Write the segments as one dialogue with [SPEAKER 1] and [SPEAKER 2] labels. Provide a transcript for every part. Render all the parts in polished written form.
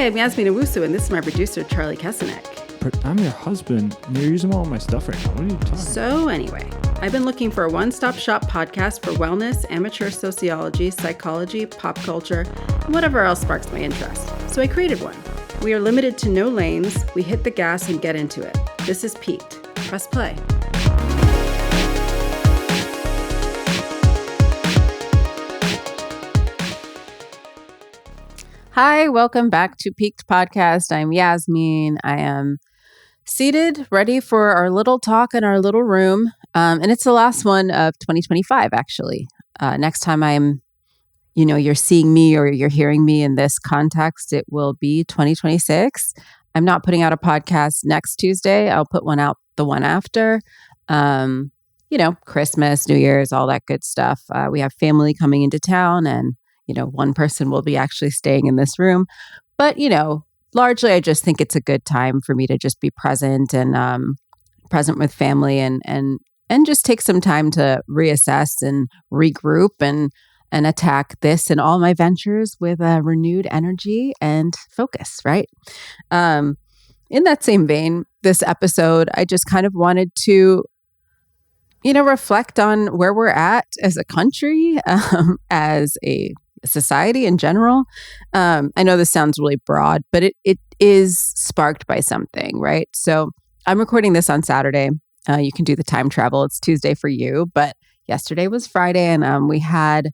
[SPEAKER 1] Hi, I'm Yasmin Owusu, and this is my producer, Charlie Kesenek.
[SPEAKER 2] But I'm your husband, and you're using all my stuff right now. What are you talking about?
[SPEAKER 1] So anyway, I've been looking for a one-stop shop podcast for wellness, amateur sociology, psychology, pop culture, and whatever else sparks my interest. So I created one. We are limited to no lanes. We hit the gas and get into it. This is Peaked. Press play. Hi, welcome back to Peaked Podcast. I'm Yasmin. I am seated, ready for our little talk in our little room. And it's the last one of 2025, actually. Next time you're seeing me or you're hearing me in this context, it will be 2026. I'm not putting out a podcast next Tuesday. I'll put one out the one after. Christmas, New Year's, all that good stuff. We have family coming into town, and one person will be actually staying in this room. But, largely I just think it's a good time for me to just be present and present with family and just take some time to reassess and regroup and attack this and all my ventures with a renewed energy and focus, right? In that same vein, this episode, I just kind of wanted to reflect on where we're at as a country, as a society in general. I know this sounds really broad, but it is sparked by something, right? So I'm recording this on Saturday. You can do the time travel. It's Tuesday for you, but yesterday was Friday, and we had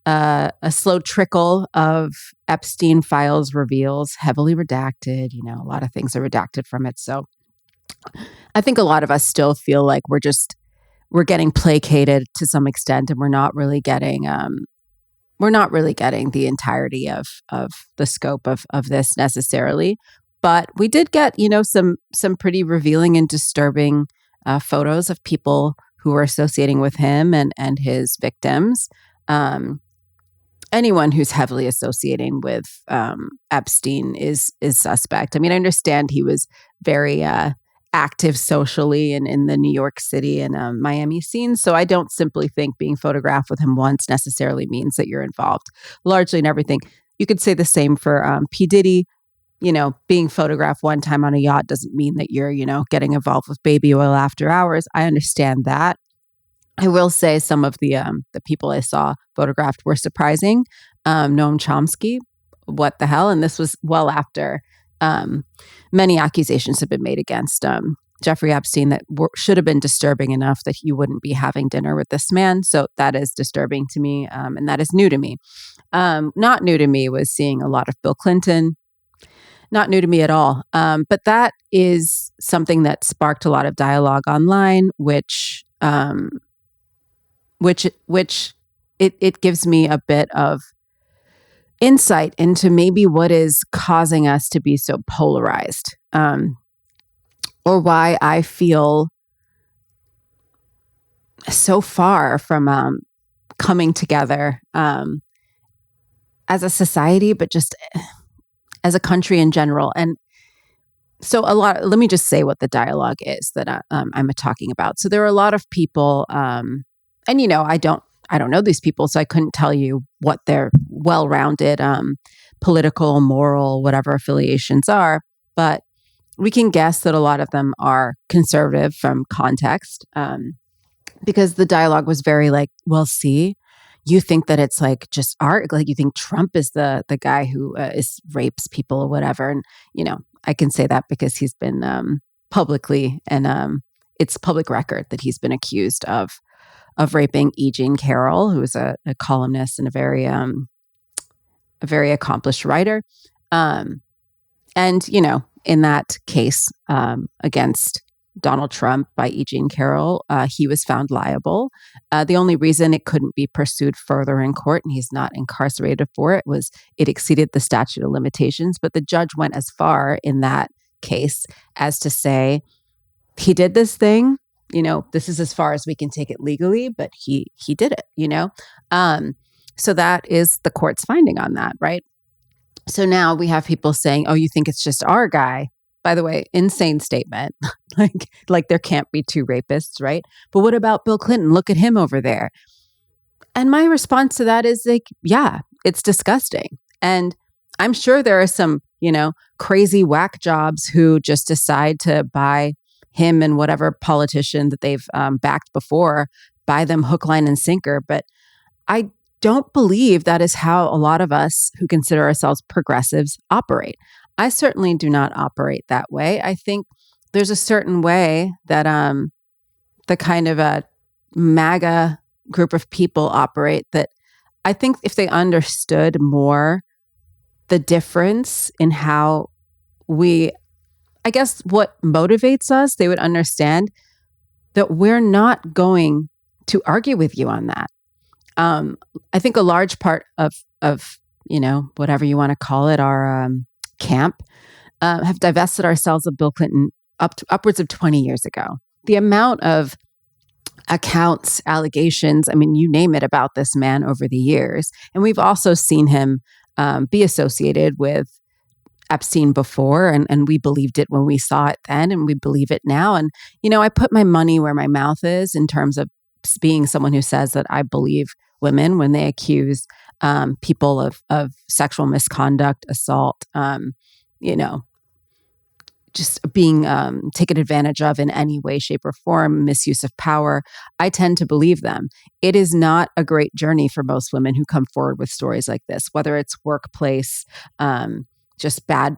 [SPEAKER 1] a slow trickle of Epstein files reveals, heavily redacted. A lot of things are redacted from it. So I think a lot of us still feel like we're getting placated to some extent, and we're not really getting the entirety of the scope of this necessarily. But we did get, some pretty revealing and disturbing photos of people who were associating with him and his victims. Anyone who's heavily associating with Epstein is suspect. I mean, I understand he was very active socially and in the New York City and Miami scene. So I don't simply think being photographed with him once necessarily means that you're involved largely in everything. You could say the same for P. Diddy. Being photographed one time on a yacht doesn't mean that you're, getting involved with baby oil after hours. I understand that. I will say some of the people I saw photographed were surprising. Noam Chomsky, what the hell? And this was well after many accusations have been made against Jeffrey Epstein that should have been disturbing enough that you wouldn't be having dinner with this man. So that is disturbing to me, and that is new to me. Not new to me was seeing a lot of Bill Clinton. Not new to me at all. But that is something that sparked a lot of dialogue online, which it gives me a bit of insight into maybe what is causing us to be so polarized, or why I feel so far from coming together as a society, but just as a country in general. And so let me just say what the dialogue is that I'm talking about. So there are a lot of people, and I don't know these people, so I couldn't tell you what their well-rounded political, moral, whatever affiliations are. But we can guess that a lot of them are conservative from context, because the dialogue was very like, well, see, you think that it's like just art, like you think Trump is the guy who rapes people or whatever. And, I can say that because he's been publicly, and it's public record that he's been accused of raping E. Jean Carroll, who is a columnist and a very accomplished writer. And, in that case against Donald Trump by E. Jean Carroll, he was found liable. The only reason it couldn't be pursued further in court, and he's not incarcerated for it, was it exceeded the statute of limitations. But the judge went as far in that case as to say, he did this thing, this is as far as we can take it legally, but he did it, So that is the court's finding on that, right? So now we have people saying, oh, you think it's just our guy? By the way, insane statement. like there can't be two rapists, right? But what about Bill Clinton? Look at him over there. And my response to that is like, yeah, it's disgusting. And I'm sure there are some crazy whack jobs who just decide to buy him and whatever politician that they've backed before, buy them hook, line, and sinker. But I don't believe that is how a lot of us who consider ourselves progressives operate. I certainly do not operate that way. I think there's a certain way that the kind of a MAGA group of people operate that I think if they understood more the difference in how I guess what motivates us, they would understand that we're not going to argue with you on that. I think a large part of whatever you want to call it, our camp, have divested ourselves of Bill Clinton upwards of 20 years ago. The amount of accounts, allegations, I mean, you name it, about this man over the years. And we've also seen him be associated with Epstein before, and we believed it when we saw it then, and we believe it now. And, I put my money where my mouth is in terms of being someone who says that I believe women when they accuse people of sexual misconduct, assault, just being taken advantage of in any way, shape, or form, misuse of power. I tend to believe them. It is not a great journey for most women who come forward with stories like this, whether it's workplace, just bad,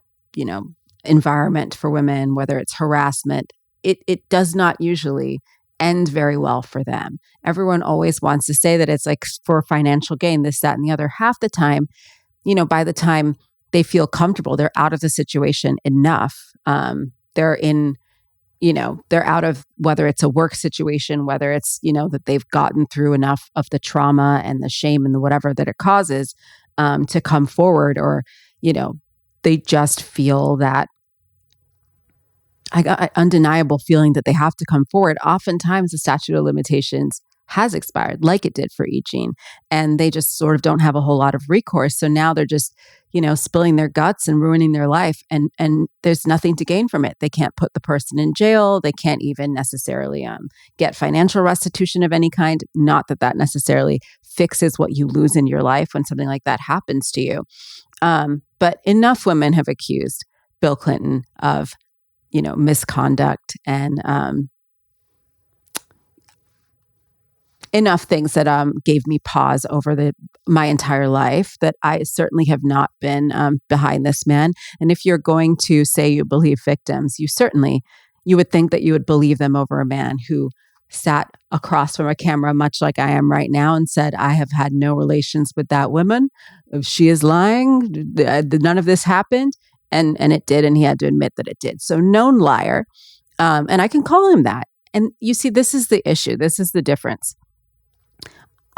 [SPEAKER 1] environment for women, whether it's harassment. It does not usually end very well for them. Everyone always wants to say that it's like for financial gain, this, that, and the other. Half the time, by the time they feel comfortable, they're out of the situation enough. They're in, they're out of, whether it's a work situation, whether it's, that they've gotten through enough of the trauma and the shame and the whatever that it causes to come forward, or, they just feel that I got an undeniable feeling that they have to come forward. Oftentimes the statute of limitations has expired, like it did for E. Jean, and they just sort of don't have a whole lot of recourse. So now they're just, spilling their guts and ruining their life, and there's nothing to gain from it. They can't put the person in jail. They can't even necessarily get financial restitution of any kind. Not that that necessarily fixes what you lose in your life when something like that happens to you. But enough women have accused Bill Clinton of misconduct and enough things that gave me pause over my entire life, that I certainly have not been behind this man. And if you're going to say you believe victims, you would think that you would believe them over a man who sat across from a camera, much like I am right now, and said, I have had no relations with that woman. If she is lying, none of this happened. And it did, and he had to admit that it did. So known liar. And I can call him that. And you see, this is the issue. This is the difference.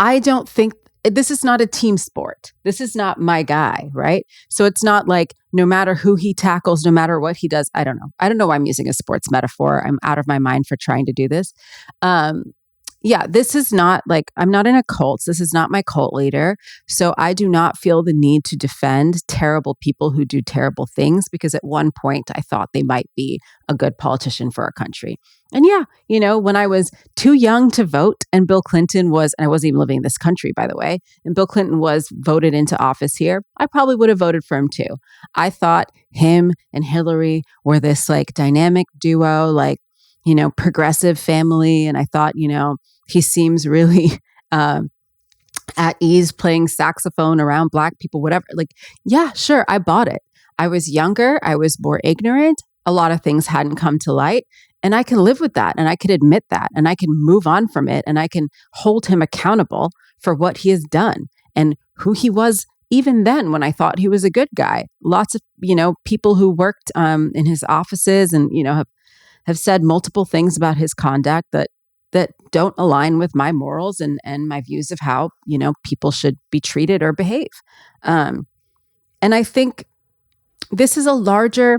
[SPEAKER 1] I don't think, this is not a team sport. This is not my guy, right? So it's not like no matter who he tackles, no matter what he does, I don't know. I don't know why I'm using a sports metaphor. I'm out of my mind for trying to do this. This is not like, I'm not in a cult. This is not my cult leader. So I do not feel the need to defend terrible people who do terrible things, because at one point I thought they might be a good politician for our country. And when I was too young to vote and Bill Clinton was, and I wasn't even living in this country, by the way, and Bill Clinton was voted into office here, I probably would have voted for him too. I thought him and Hillary were this like dynamic duo, like, progressive family. And I thought, he seems really at ease playing saxophone around Black people, whatever. Like, yeah, sure, I bought it. I was younger. I was more ignorant. A lot of things hadn't come to light. And I can live with that. And I can admit that. And I can move on from it. And I can hold him accountable for what he has done and who he was even then when I thought he was a good guy. Lots of, people who worked in his offices and, have said multiple things about his conduct that don't align with my morals and my views of how, people should be treated or behave. And I think this is a larger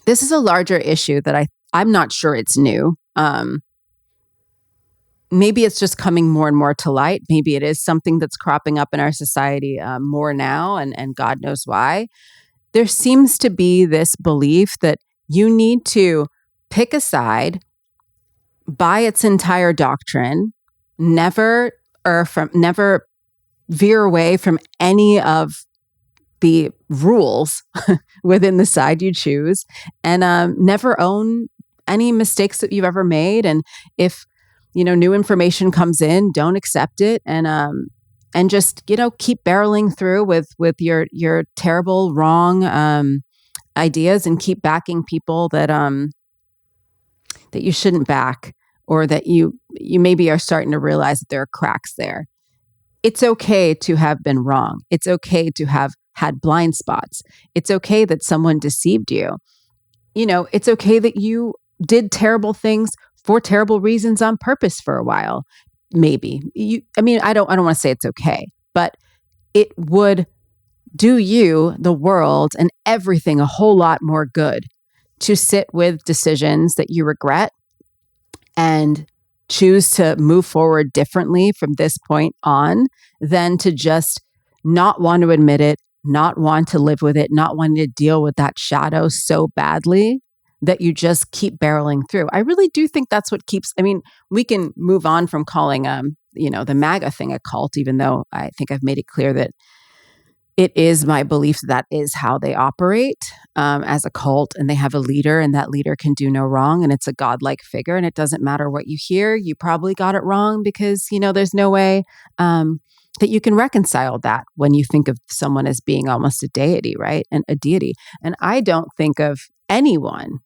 [SPEAKER 1] issue that I'm not sure it's new. Maybe it's just coming more and more to light. Maybe it is something that's cropping up in our society more now, and God knows why. There seems to be this belief that you need to pick a side, by its entire doctrine, never veer away from any of the rules within the side you choose, and never own any mistakes that you've ever made. And if new information comes in, don't accept it, and just keep barreling through with your terrible wrong ideas, and keep backing people that you shouldn't back, or that you maybe are starting to realize that there are cracks there. It's okay to have been wrong. It's okay to have had blind spots. It's okay that someone deceived you. It's okay that you did terrible things for terrible reasons on purpose for a while. Maybe I don't want to say it's okay, but it would do you, the world, and everything a whole lot more good to sit with decisions that you regret and choose to move forward differently from this point on, than to just not want to admit it, not want to live with it, not wanting to deal with that shadow so badly that you just keep barreling through. I really do think that's what keeps, we can move on from calling, the MAGA thing a cult, even though I think I've made it clear that it is my belief that is how they operate as a cult, and they have a leader, and that leader can do no wrong, and it's a godlike figure, and it doesn't matter what you hear. You probably got it wrong because, there's no way that you can reconcile that when you think of someone as being almost a deity, right? And a deity. And I don't think of anyone,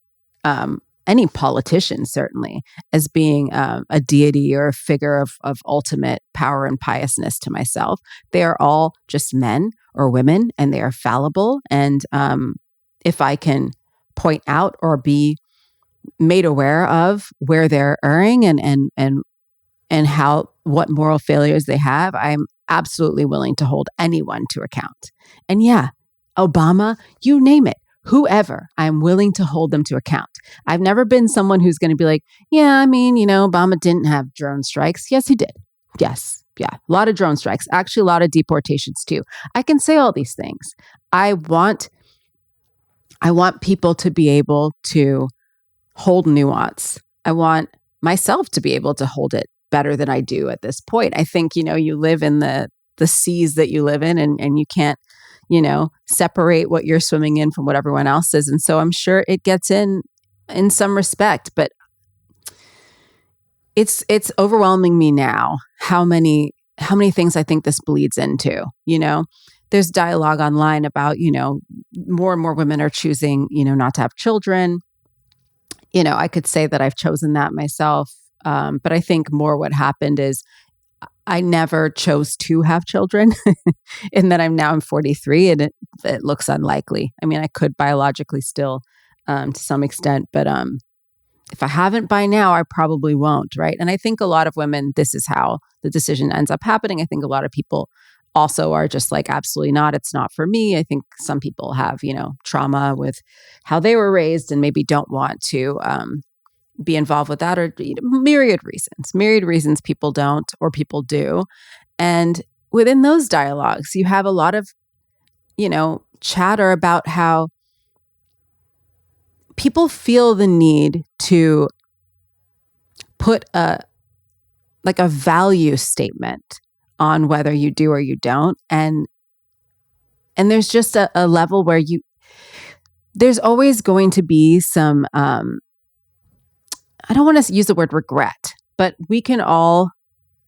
[SPEAKER 1] any politician certainly, as being a deity or a figure of ultimate power and piousness to myself. They are all just men or women, and they are fallible. And if I can point out or be made aware of where they're erring and how what moral failures they have, I'm absolutely willing to hold anyone to account. And yeah, Obama, you name it. Whoever, I'm willing to hold them to account. I've never been someone who's going to be like, yeah, Obama didn't have drone strikes. Yes, he did. Yes. Yeah. A lot of drone strikes, actually a lot of deportations too. I can say all these things. I want people to be able to hold nuance. I want myself to be able to hold it better than I do at this point. I think, you live in the seas that you live in, and you can't, separate what you're swimming in from what everyone else is. And so I'm sure it gets in some respect, but it's overwhelming me now how many things I think this bleeds into. There's dialogue online about, more and more women are choosing, not to have children. I could say that I've chosen that myself. But I think more what happened is I never chose to have children, and that I'm 43, and it looks unlikely. I could biologically still, to some extent, but if I haven't by now, I probably won't, right? And I think a lot of women, this is how the decision ends up happening. I think a lot of people also are just like, absolutely not. It's not for me. I think some people have, trauma with how they were raised, and maybe don't want to be involved with that, or myriad reasons people don't, or people do. And within those dialogues, you have a lot of, chatter about how people feel the need to put a value statement on whether you do or you don't. And there's just a level where there's always going to be some, I don't want to use the word regret, but we can all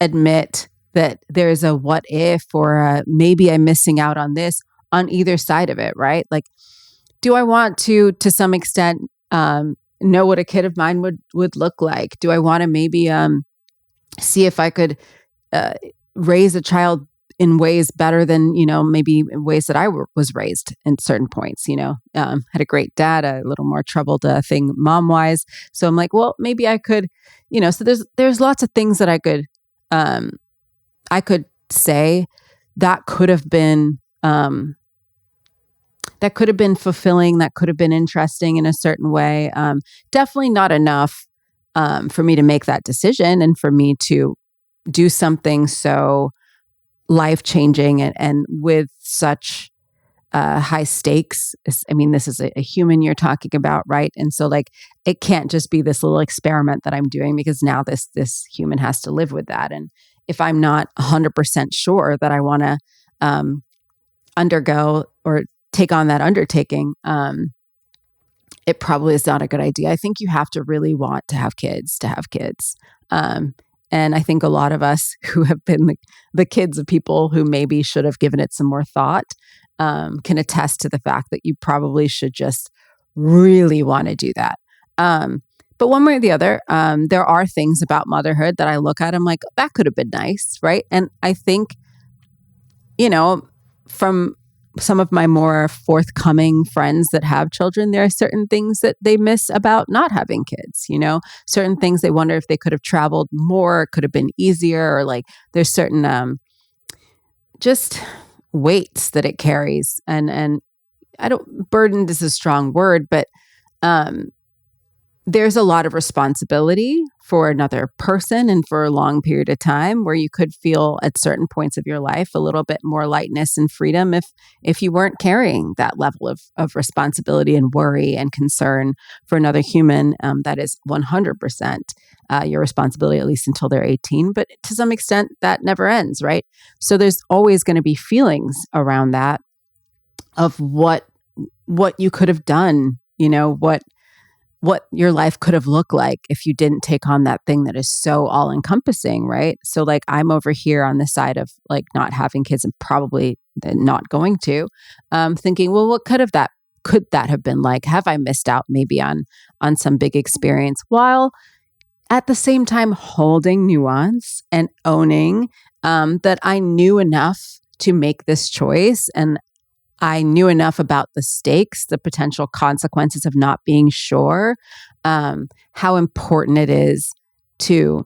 [SPEAKER 1] admit that there's a what if, or maybe I'm missing out on this on either side of it, right? Like, do I want to some extent, know what a kid of mine would look like? Do I want to maybe see if I could raise a child in ways better than, maybe in ways that I was raised in certain points, had a great dad, a little more troubled thing mom wise. So I'm like, well, maybe I could, so there's lots of things that I could say that could have been, fulfilling, that could have been interesting in a certain way. Definitely not enough for me to make that decision, and for me to do something so life-changing and with such high stakes. This is a human you're talking about, right? And so it can't just be this little experiment that I'm doing, because now this human has to live with that. And if I'm not 100% sure that I want to undergo or take on that undertaking, it probably is not a good idea. I think you have to really want to have kids. Um, and I think a lot of us who have been the kids of people who maybe should have given it some more thought can attest to the fact that you probably should just really want to do that. But one way or the other, there are things about motherhood that I look at. I'm like, that could have been nice, right? And I think, from some of my more forthcoming friends that have children, there are certain things that they miss about not having kids, certain things they wonder if they could have traveled more, could have been easier, or like there's certain just weights that it carries. And I don't, burdened is a strong word, but um, there's a lot of responsibility for another person and for a long period of time where you could feel at certain points of your life a little bit more lightness and freedom if you weren't carrying that level of responsibility and worry and concern for another human. That is 100% your responsibility, at least until they're 18. But to some extent, that never ends, right? So there's always going to be feelings around that of what you could have done, what your life could have looked like if you didn't take on that thing that is so all encompassing, right? So like I'm over here on the side of like not having kids and probably not going to, thinking, well, what could that have been like? Have I missed out maybe on some big experience, while at the same time holding nuance and owning that I knew enough to make this choice, and I knew enough about the stakes, the potential consequences of not being sure, how important it is to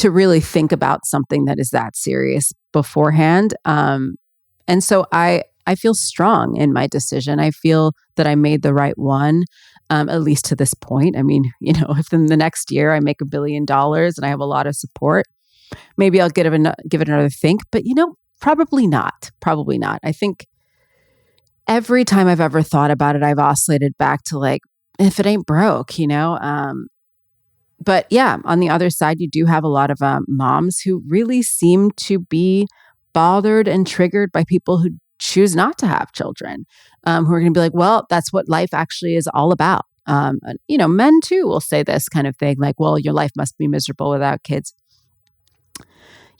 [SPEAKER 1] really think about something that is that serious beforehand. And so I feel strong in my decision. I feel that I made the right one, at least to this point. I mean, if in the next year I make $1 billion and I have a lot of support, maybe I'll give it another think. But probably not. Probably not. I think every time I've ever thought about it, I've oscillated back to like, if it ain't broke, But yeah, on the other side, you do have a lot of moms who really seem to be bothered and triggered by people who choose not to have children, who are going to be like, well, that's what life actually is all about. Men too will say this kind of thing, like, well, your life must be miserable without kids.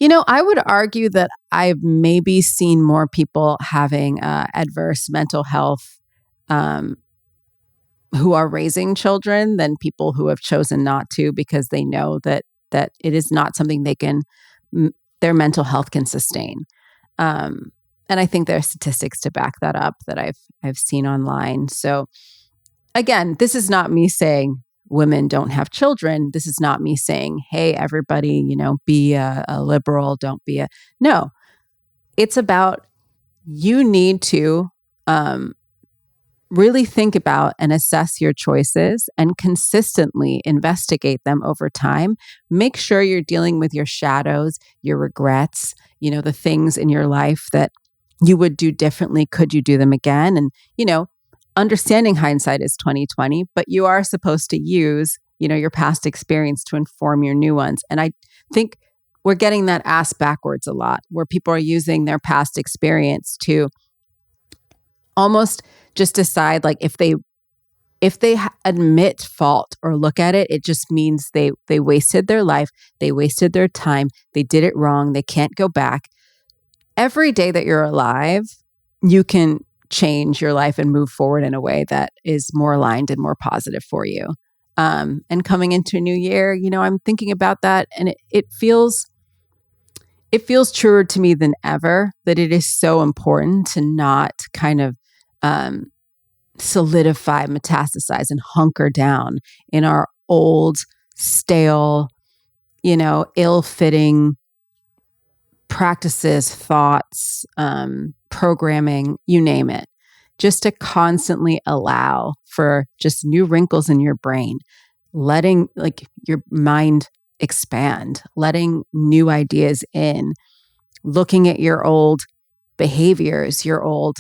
[SPEAKER 1] I would argue that I've maybe seen more people having adverse mental health who are raising children than people who have chosen not to, because they know that it is not something their mental health can sustain. And I think there are statistics to back that up that I've seen online. So again, this is not me saying women don't have children. This is not me saying, hey, everybody, be a liberal, don't be no. It's about, you need to really think about and assess your choices and consistently investigate them over time. Make sure you're dealing with your shadows, your regrets, the things in your life that you would do differently. Could you do them again? And, understanding hindsight is 20/20, but you are supposed to use, your past experience to inform your new ones. And I think we're getting that ass backwards a lot, where people are using their past experience to almost just decide, like, if they admit fault or look at it, it just means they wasted their life, they wasted their time, they did it wrong, they can't go back. Every day that you're alive, you can change your life and move forward in a way that is more aligned and more positive for you. And coming into a new year, I'm thinking about that, and it feels truer to me than ever that it is so important to not kind of solidify, metastasize, and hunker down in our old, stale, ill-fitting practices, thoughts, programming, you name it, just to constantly allow for just new wrinkles in your brain, letting like your mind expand, letting new ideas in, looking at your old behaviors, your old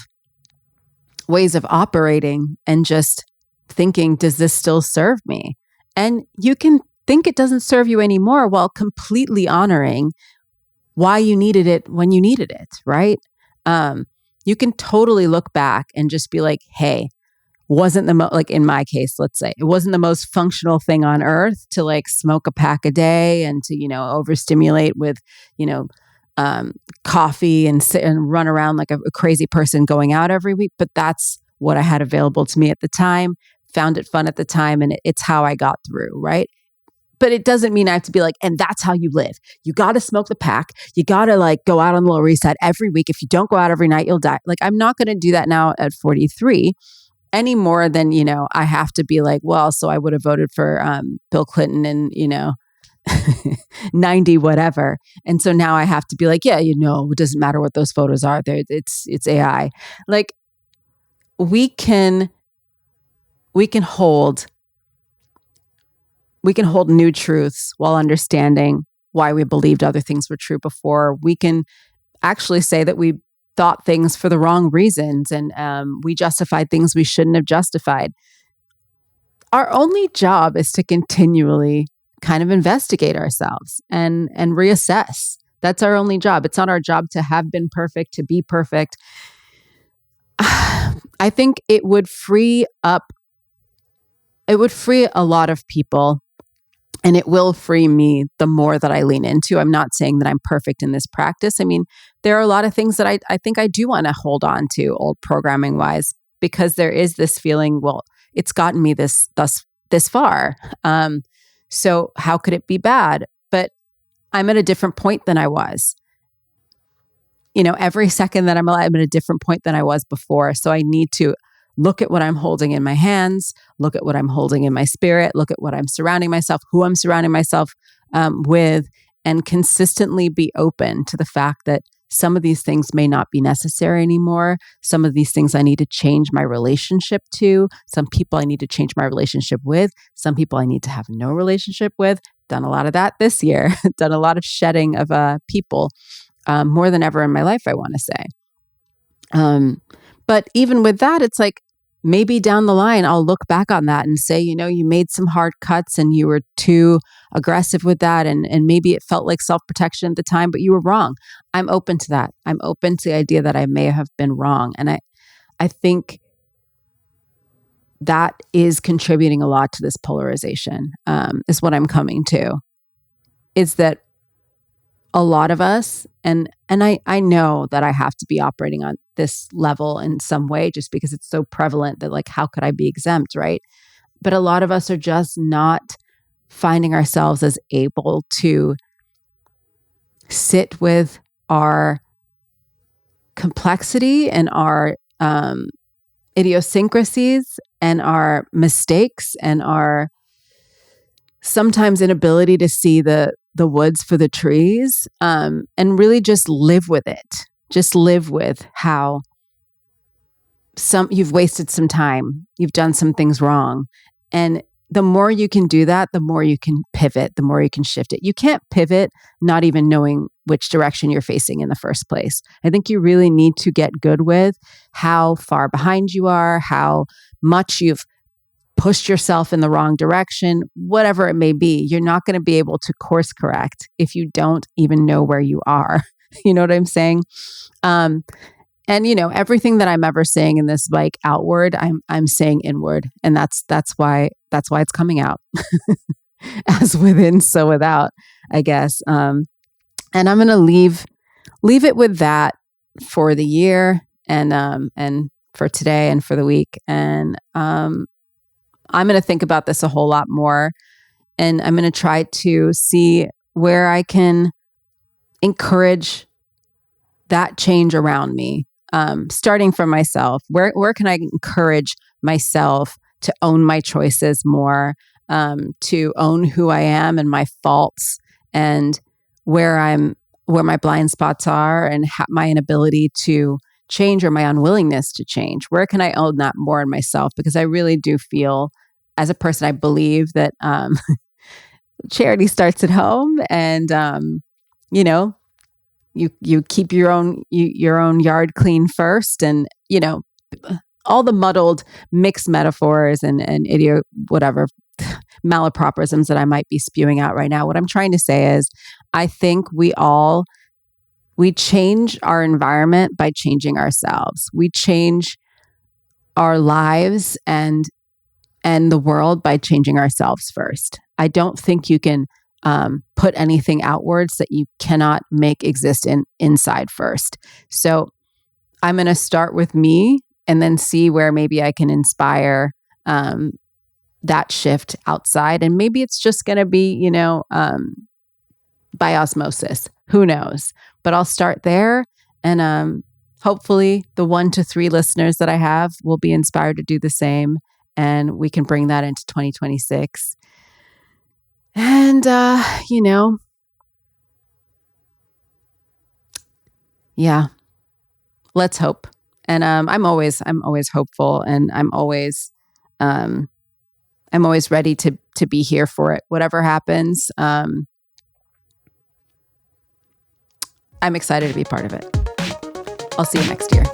[SPEAKER 1] ways of operating, and just thinking, does this still serve me? And you can think it doesn't serve you anymore while completely honoring why you needed it when you needed it, right? You can totally look back and just be like, hey, wasn't like in my case, let's say, it wasn't the most functional thing on earth to like smoke a pack a day and to, overstimulate with, coffee and sit and run around like a crazy person going out every week. But that's what I had available to me at the time, found it fun at the time, and it's how I got through, right? But it doesn't mean I have to be like, and that's how you live. You got to smoke the pack. You got to like go out on the Lower East Side every week. If you don't go out every night, you'll die. Like, I'm not going to do that now at 43 any more than, I have to be like, well, so I would have voted for Bill Clinton and, 90 whatever. And so now I have to be like, yeah, it doesn't matter what those photos are. It's AI. Like, we can hold new truths while understanding why we believed other things were true before. We can actually say that we thought things for the wrong reasons and we justified things we shouldn't have justified. Our only job is to continually kind of investigate ourselves and reassess. That's our only job. It's not our job to have been perfect, to be perfect. I think it would free a lot of people. And it will free me the more that I lean into. I'm not saying that I'm perfect in this practice. I mean, there are a lot of things that I think I do want to hold on to, old programming wise, because there is this feeling, well, it's gotten me this far. So how could it be bad? But I'm at a different point than I was. Every second that I'm alive, I'm at a different point than I was before. So I need to look at what I'm holding in my hands, look at what I'm holding in my spirit, look at what I'm surrounding myself, who I'm surrounding myself with, and consistently be open to the fact that some of these things may not be necessary anymore. Some of these things I need to change my relationship to. Some people I need to change my relationship with. Some people I need to have no relationship with. Done a lot of that this year. Done a lot of shedding of people more than ever in my life, I want to say. But even with that, it's like, maybe down the line, I'll look back on that and say, you made some hard cuts and you were too aggressive with that. And maybe it felt like self-protection at the time, but you were wrong. I'm open to that. I'm open to the idea that I may have been wrong. And I think that is contributing a lot to this polarization, is what I'm coming to, is that a lot of us, and I know that I have to be operating on this level in some way just because it's so prevalent that like, how could I be exempt, right? But a lot of us are just not finding ourselves as able to sit with our complexity and our idiosyncrasies and our mistakes and our sometimes inability to see the woods for the trees, and really just live with it. Just live with how you've wasted some time, you've done some things wrong. And the more you can do that, the more you can pivot, the more you can shift it. You can't pivot not even knowing which direction you're facing in the first place. I think you really need to get good with how far behind you are, how much you've pushed yourself in the wrong direction, whatever it may be. You're not going to be able to course correct if you don't even know where you are. You know what I'm saying? And everything that I'm ever saying in this like outward, I'm saying inward, and that's why it's coming out. As within, so without, I guess. And I'm going to leave it with that for the year and for today and for the week. And I'm going to think about this a whole lot more, and I'm going to try to see where I can encourage that change around me, starting from myself. Where can I encourage myself to own my choices more, to own who I am and my faults, and where my blind spots are, and my inability to change or my unwillingness to change. Where can I own that more in myself? Because I really do feel, as a person, I believe that charity starts at home, and you keep your own yard clean first, and all the muddled, mixed metaphors and whatever malapropisms that I might be spewing out right now. What I'm trying to say is, I think we all We change our environment by changing ourselves. We change our lives and the world by changing ourselves first. I don't think you can put anything outwards that you cannot make exist inside first. So I'm going to start with me and then see where maybe I can inspire that shift outside. And maybe it's just going to be, by osmosis. Who knows? But I'll start there. And hopefully the 1 to 3 listeners that I have will be inspired to do the same. And we can bring that into 2026. And, yeah, let's hope. And I'm always hopeful, and I'm always ready to be here for it. Whatever happens, I'm excited to be part of it. I'll see you next year.